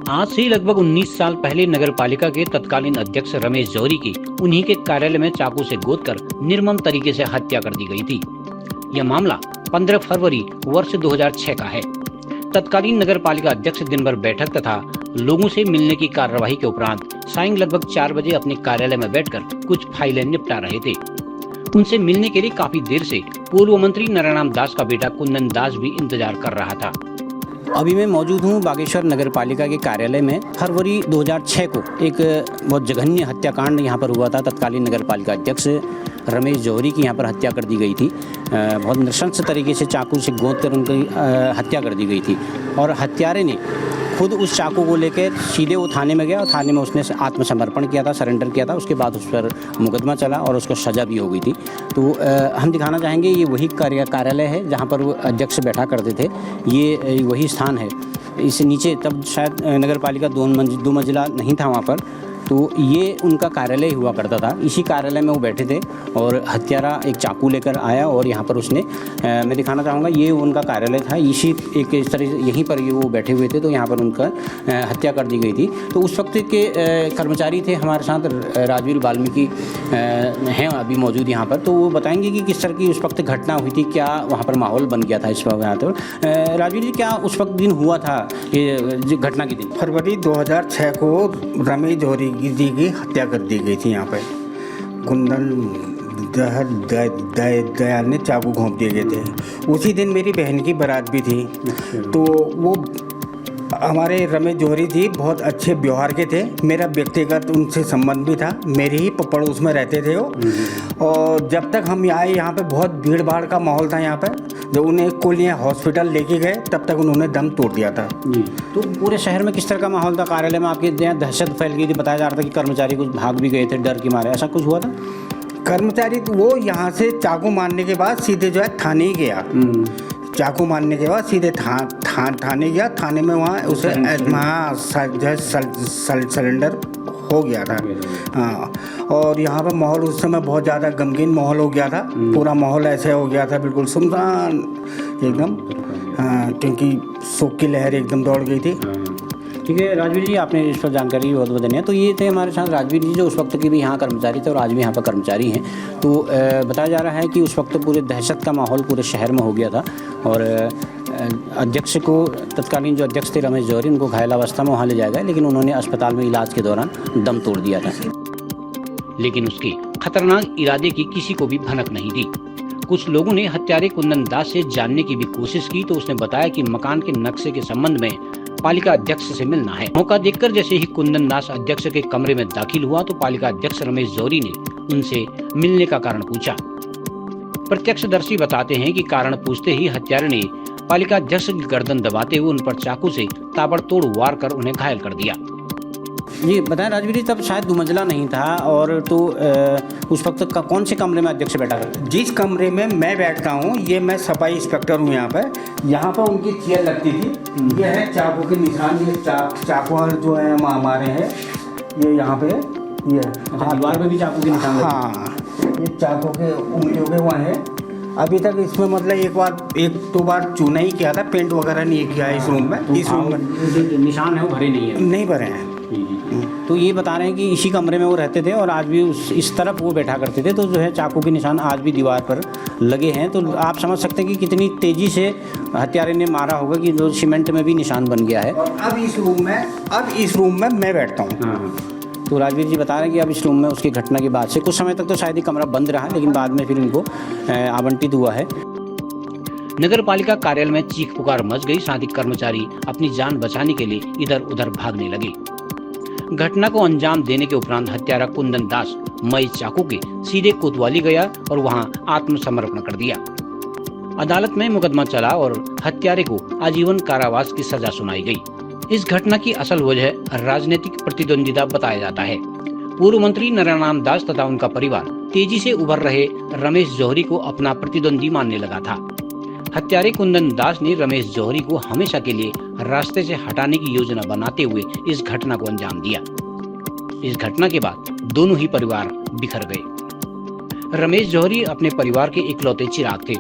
आज से लगभग 19 साल पहले नगर पालिका के तत्कालीन अध्यक्ष रमेश जौहरी की उन्हीं के कार्यालय में चाकू से गोदकर निर्मम तरीके से हत्या कर दी गई थी। यह मामला 15 फरवरी वर्ष 2006 का है। तत्कालीन नगर पालिका अध्यक्ष दिन भर बैठक तथा लोगों से मिलने की कार्यवाही के उपरांत सायं लगभग 4 बजे अपने कार्यालय में बैठकर कुछ फाइलें निपटा रहे थे। उनसे मिलने के लिए काफी देर से पूर्व मंत्री नारायण दास का बेटा कुंदन दास भी इंतजार कर रहा था। अभी मैं मौजूद हूँ बागेश्वर नगर पालिका के कार्यालय में। फरवरी 2006 को एक बहुत जघन्य हत्याकांड यहाँ पर हुआ था। तत्कालीन नगर पालिका अध्यक्ष रमेश जौहरी की यहाँ पर हत्या कर दी गई थी। बहुत नृशंस तरीके से चाकू से गोद कर उनकी हत्या कर दी गई थी और हत्यारे ने खुद उस चाकू को लेकर सीधे वो थाने में गया और थाने में उसने आत्मसमर्पण किया था, सरेंडर किया था। उसके बाद उस पर मुकदमा चला और उसको सज़ा भी हो गई थी। तो हम दिखाना चाहेंगे ये वही कार्यालय है जहाँ पर वो अध्यक्ष बैठा करते थे। ये वही स्थान है। इससे नीचे तब शायद नगर पालिका 2 मंजिला नहीं था वहाँ पर, तो ये उनका कार्यालय हुआ करता था। इसी कार्यालय में वो बैठे थे और हत्यारा एक चाकू लेकर आया और यहाँ पर उसने मैं दिखाना चाहूँगा ये उनका कार्यालय था। इसी एक इस तरह यहीं पर ये वो बैठे हुए थे, तो यहाँ पर उनका हत्या कर दी गई थी। तो उस वक्त के कर्मचारी थे हमारे साथ, राजवीर वाल्मीकि हैं अभी मौजूद यहाँ पर। तो वो बताएंगे कि किस तरह की उस वक्त घटना हुई थी, क्या वहाँ पर माहौल बन गया था इस वक्त यहाँ पर। राजवीर जी, क्या उस वक्त दिन हुआ था ये घटना के दिन? फरवरी 2006 को रमेश जौहरी जी की हत्या कर दी गई थी। यहाँ पे कुंदन दयाल ने चाकू घोंप दिए गए थे। उसी दिन मेरी बहन की बारात भी थी। तो वो हमारे रमेश जौहरी जी बहुत अच्छे व्यवहार के थे। मेरा व्यक्तिगत उनसे संबंध भी था। मेरे ही पड़ोस में रहते थे वो। और जब तक हम आए यहाँ पे बहुत भीड़ भाड़ का माहौल था। यहाँ पे जब उन्हें कुल यहाँ हॉस्पिटल लेके गए तब तक उन्होंने दम तोड़ दिया था। तो पूरे शहर में किस तरह का माहौल था? कार्यालय में आपके यहाँ दहशत फैल गई थी, बताया जा रहा था कि कर्मचारी कुछ भाग भी गए थे डर के मारे, ऐसा कुछ हुआ था? कर्मचारी तो वो यहाँ से चाकू मारने के बाद सीधे जो है थाने ही गया। चाकू मारने के बाद सीधे थाने गया। थाने में वहाँ उसे जो है सरेंडर हो गया था। हाँ, और यहाँ पर माहौल उस समय बहुत ज़्यादा गमगीन माहौल हो गया था। पूरा माहौल ऐसे हो गया था, बिल्कुल सुनसान एकदम। हाँ, क्योंकि शोक की लहर एकदम दौड़ गई थी। ठीक है राजवीर जी, आपने इस पर जानकारी बहुत बहुत धन्यवाद। तो ये थे हमारे साथ राजवीर जी, जो उस वक्त के भी यहाँ कर्मचारी थे और आज भी यहाँ पर कर्मचारी हैं। तो बताया जा रहा है कि उस वक्त पूरे दहशत का माहौल पूरे शहर में हो गया था और अध्यक्ष को, तत्कालीन जो अध्यक्ष थे रमेश जौहरी, उनको घायल अवस्था में वहाँ ले जाया गया, लेकिन उन्होंने अस्पताल में इलाज के दौरान दम तोड़ दिया था। लेकिन उसके खतरनाक इरादे की किसी को भी भनक नहीं थी। कुछ लोगों ने हत्यारे कुंदन दास से जानने की भी कोशिश की तो उसने बताया कि मकान के नक्शे के संबंध में पालिका अध्यक्ष से मिलना है। मौका देखकर जैसे ही कुंदन दास अध्यक्ष के कमरे में दाखिल हुआ तो पालिका अध्यक्ष रमेश जौहरी ने उनसे मिलने का कारण पूछा। प्रत्यक्षदर्शी बताते हैं कि कारण पूछते ही हत्यारे ने पालिका अध्यक्ष की गर्दन दबाते हुए उन पर चाकू से ताबड़तोड़ वार कर उन्हें घायल कर दिया। जी बताएं राजवीर जी, तब शायद 2 मंजिला नहीं था और तो उस वक्त कौन से कमरे में अध्यक्ष बैठा था? जिस कमरे में मैं बैठता हूँ, ये मैं सफाई इंस्पेक्टर हूँ यहाँ पर उनकी चेयर लगती थी। ये है चाकू के निशान, ये चाकू जो है हमारे हैं, ये यहाँ पे ये दीवार पे भी चाकू के निशान। हाँ, ये चाकू के उंगलियों के वहाँ है। अभी तक इसमें मतलब 1-2 बार चूना ही किया था, पेंट वगैरह नहीं किया इस रूम में। इस रूम में निशान है वो भरे नहीं भरे हैं। तो ये बता रहे हैं कि इसी कमरे में वो रहते थे और आज भी इस तरफ वो बैठा करते थे। तो जो है चाकू के निशान आज भी दीवार पर लगे हैं। तो आप समझ सकते हैं कि कितनी तेज़ी से हत्यारे ने मारा होगा कि जो सीमेंट में भी निशान बन गया है। और अब इस रूम में मैं बैठता हूँ। हाँ, तो राजवीर जी बता रहे हैं कि अब इस रूम में उसकी घटना के बाद से कुछ समय तक तो शायद ही कमरा बंद रहा, लेकिन बाद में फिर इनको आवंटित हुआ है। नगर पालिका कार्यालय में चीख पुकार मच गई। साथ ही कर्मचारी अपनी जान बचाने के लिए इधर उधर भागने लगे। घटना को अंजाम देने के उपरांत हत्यारा कुंदन दास मई चाकू के सीधे कोतवाली गया और वहां आत्मसमर्पण कर दिया। अदालत में मुकदमा चला और हत्यारे को आजीवन कारावास की सजा सुनाई गई। इस घटना की असल वजह राजनीतिक प्रतिद्वंदिता बताया जाता है। पूर्व मंत्री नारायण दास तथा उनका परिवार तेजी से उभर रहे रमेश जौहरी को अपना प्रतिद्वंदी मानने लगा था। हत्यारे कुंदन दास ने रमेश जौहरी को हमेशा के लिए रास्ते से हटाने की योजना बनाते हुए इस घटना को अंजाम दिया। इस घटना के बाद दोनों ही परिवार बिखर गए। रमेश जौहरी अपने परिवार के इकलौते चिराग थे।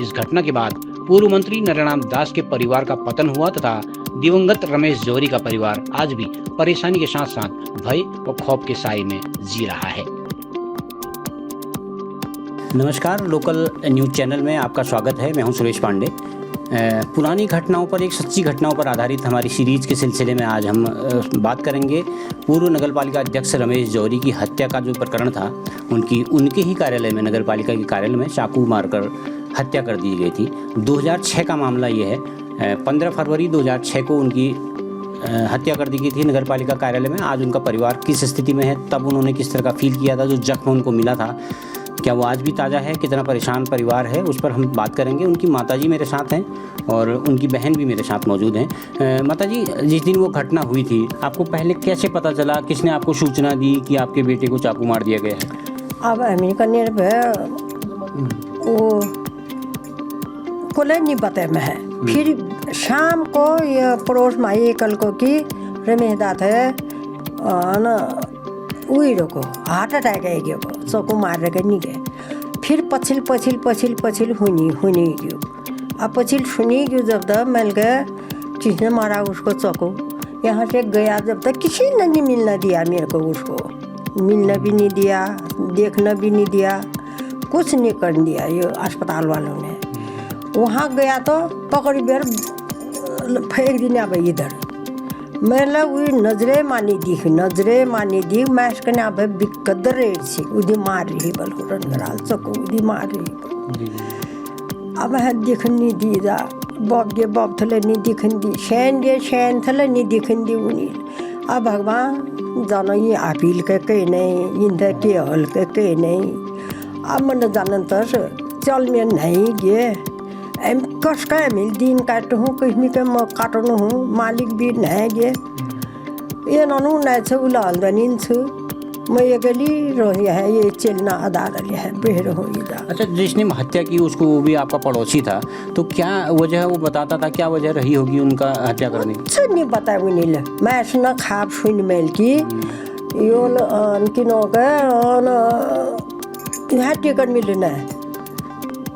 इस घटना के बाद पूर्व मंत्री नारायण दास के परिवार का पतन हुआ तथा दिवंगत रमेश जौहरी का परिवार आज भी परेशानी के साथ साथ भय और खौफ के साए में जी रहा है। नमस्कार, लोकल न्यूज़ चैनल में आपका स्वागत है। मैं हूं सुरेश पांडे। पुरानी घटनाओं पर, एक सच्ची घटनाओं पर आधारित हमारी सीरीज़ के सिलसिले में आज हम बात करेंगे पूर्व नगरपालिका अध्यक्ष रमेश जौहरी की हत्या का जो प्रकरण था, उनके ही कार्यालय में, नगरपालिका के कार्यालय में चाकू मारकर हत्या कर दी गई थी। 2006 का मामला ये है। 15 फरवरी 2006 को उनकी हत्या कर दी गई थी नगरपालिका कार्यालय में। आज उनका परिवार किस स्थिति में है, तब उन्होंने किस तरह का फील किया था, जो जख्म उनको मिला था, क्या वो आज भी ताज़ा है, कितना परेशान परिवार है, उस पर हम बात करेंगे। उनकी माताजी मेरे साथ हैं और उनकी बहन भी मेरे साथ मौजूद हैं। माताजी, जिस दिन वो घटना हुई थी, आपको पहले कैसे पता चला, किसने आपको सूचना दी कि आपके बेटे को चाकू मार दिया गया है? अब हमी का निर्भय वो कोले नहीं पता में है। फिर शाम को ये पड़ोस में आई कल को कि रमेश दात है ना, वही रोको हार्ट अटैक है गयो, चाकू मार के नहीं गए। फिर पछिल हुनी गयो। अब पछिल सुनी गयो जब तक मिल गए किसने मारा उसको चाकू। यहाँ से गया जब तक किसी ने नहीं मिलना दिया मेरे को, उसको मिलना भी नहीं दिया, देखना भी नहीं दिया, कुछ नहीं कर दिया ये अस्पताल वालों ने। वहाँ गया तो पकड़ी बेर फेंक दिन अब इधर मैंने वही नजरे मानी दी मैं इसके अब बिकदर रेट सी उदी मार रही बल रंगराल चको उदी मार रही अब है दिखनी दी जा बब थले नहीं दिखन दी शैन थले नहीं दिखन दी उन्हीं। अब भगवान जानो ये अपील के कहीं नहीं, इंदर के हल के कहीं नहीं। अब मन जानन तो चल में नहीं गे एम कस का मिल दिन काटू हूँ कहीं के मैं काटनु हूँ, मालिक भी नहीं गे ये ननु नहीं छ उलाल बनिन छ मैं ये गली रोही है ये चलना आधार ले है बेहर हो जा। अच्छा, जिसने हत्या की उसको वो भी आपका पड़ोसी था, तो क्या वजह वो बताता था, क्या वजह रही होगी उनका हत्या करने की? कुछ नहीं पता उन्हें मैं सुना खाप सुन मेल की यो किनो के यहाँ टिकट मिलना है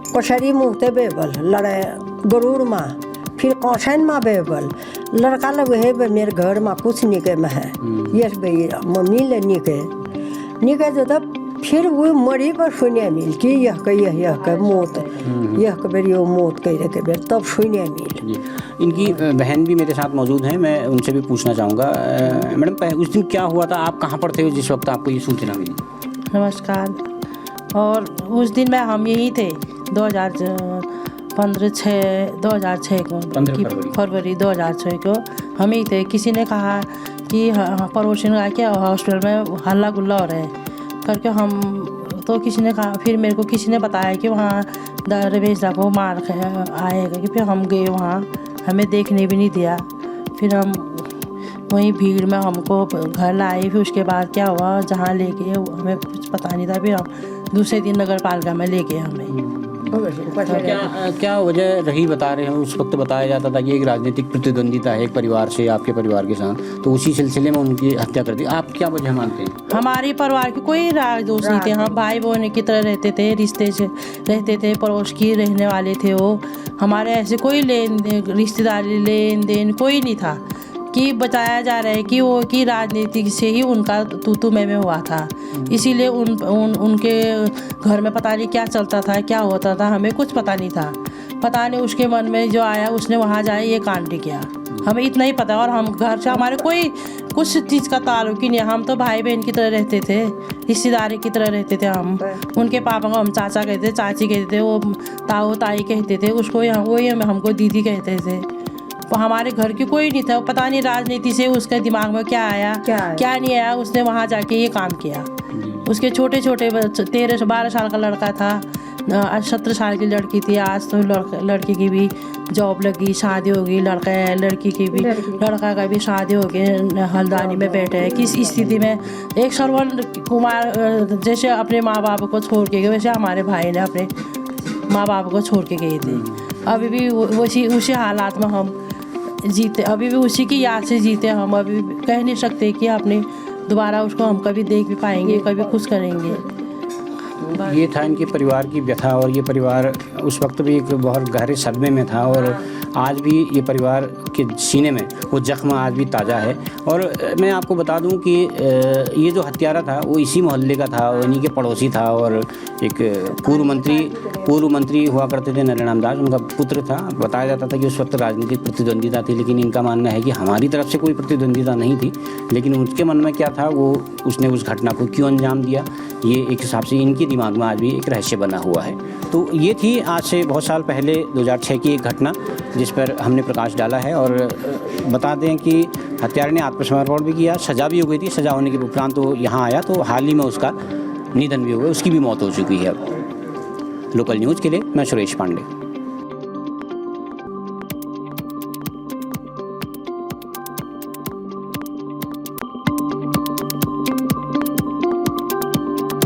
कोशरी मुहते बेबल लड़े गरूर माँ फिर कौशन माँ बेबल लड़का लोग है मेरे घर में कुछ निके में है यस भाई मम्मी ले निके जो तब फिर वो मरी पर सुनिया मिल कि यह का मौत यह बेर यो मौत कह के बेर तब सुनिया मिल। इनकी बहन भी मेरे साथ मौजूद हैं, मैं उनसे भी पूछना चाहूँगा। मैडम, उस दिन क्या हुआ था, आप कहाँ पर थे जिस वक्त आपको ये सूचना मिली? नमस्कार। और उस दिन में हम यही थे 2006 को फरवरी 2006 को हम ही थे। किसी ने कहा कि पड़ोसी ने क्या हॉस्पिटल में हल्ला गुल्ला हो रहा है करके हम तो किसी ने कहा, फिर मेरे को किसी ने बताया कि वहाँ रमेश दा को मार आएगा कि फिर हम गए वहाँ, हमें देखने भी नहीं दिया। फिर हम वहीं भीड़ में हमको घर लाए। फिर उसके बाद क्या हुआ, जहाँ ले गए हमें कुछ पता नहीं था। फिर हम दूसरे दिन नगर पालिका में ले गए हमें। क्या वजह रही बता रहे हैं? उस वक्त बताया जाता था कि एक राजनीतिक प्रतिद्वंदिता है एक परिवार से, आपके परिवार के साथ, तो उसी सिलसिले में उनकी हत्या कर दी। आप क्या वजह मानते हैं? हमारे परिवार के कोई राज दोस्त नहीं थे, हम भाई बहन की तरह रहते थे, रिश्ते से रहते थे, पड़ोस की रहने वाले थे वो। हमारे ऐसे कोई रिश्तेदारी लेन देन कोई नहीं था कि बताया जा रहा है कि वो की राजनीति से ही उनका तू में हुआ था। इसीलिए उनके घर में पता नहीं क्या चलता था, क्या होता था, हमें कुछ पता नहीं था। पता नहीं उसके मन में जो आया उसने वहाँ जाए ये कांड किया, हमें इतना ही पता। और हम घर से हमारे कोई कुछ चीज़ का ताल्लुक ही नहीं, हम तो भाई बहन की तरह रहते थे, रिश्तेदारी की तरह रहते थे हम। उनके पापा को हम चाचा कहते थे, चाची कहते थे, वो ताऊ ताई कहते थे, उसको वही हमको दीदी कहते थे। हमारे घर की कोई नहीं था। पता नहीं राजनीति से उसके दिमाग में क्या आया क्या नहीं आया, उसने वहाँ जाके ये काम किया। उसके छोटे 13-12 साल का लड़का था, 17 साल की लड़की थी। आज तो लड़की की भी जॉब लगी, शादी हो गई, लड़की की भी, लड़का का भी शादी हो गई, हल्द्वानी में बैठे हैं। किस स्थिति में एक श्रवण कुमार जैसे अपने माँ बाप को छोड़ के गए, वैसे हमारे भाई ने अपने माँ बाप को छोड़ के गए थे। अभी भी उसी हालात में हम जीते, अभी भी उसी की याद से जीते हम। अभी कह नहीं सकते कि आपने दोबारा उसको हम कभी देख भी पाएंगे, कभी खुश करेंगे। ये था इनके परिवार की व्यथा, और ये परिवार उस वक्त भी एक बहुत गहरे सदमे में था। और आज भी ये परिवार के सीने में वो जख्म आज भी ताज़ा है। और मैं आपको बता दूं कि ये जो हत्यारा था वो इसी मोहल्ले का था, वो इन्हीं के पड़ोसी था और एक पूर्व मंत्री हुआ करते थे नारायण दास, उनका पुत्र था। बताया जाता था कि उस वक्त राजनीतिक प्रतिद्वंदिता थी, लेकिन इनका मानना है कि हमारी तरफ से कोई प्रतिद्वंदिता नहीं थी, लेकिन उनके मन में क्या था, वो उसने उस घटना को क्यों अंजाम दिया, ये एक हिसाब से इनके दिमाग में आज भी एक रहस्य बना हुआ है। तो ये थी आज से बहुत साल पहले 2006 की एक घटना जिस पर हमने प्रकाश डाला है। और बता दें कि हत्यारे ने आत्मसमर्पण भी किया, सज़ा भी हो गई थी। सज़ा होने के उपरांत तो यहाँ आया तो हाल ही में उसका निधन भी हो गया, उसकी भी मौत हो चुकी है। अब लोकल न्यूज़ के लिए मैं सुरेश पांडे।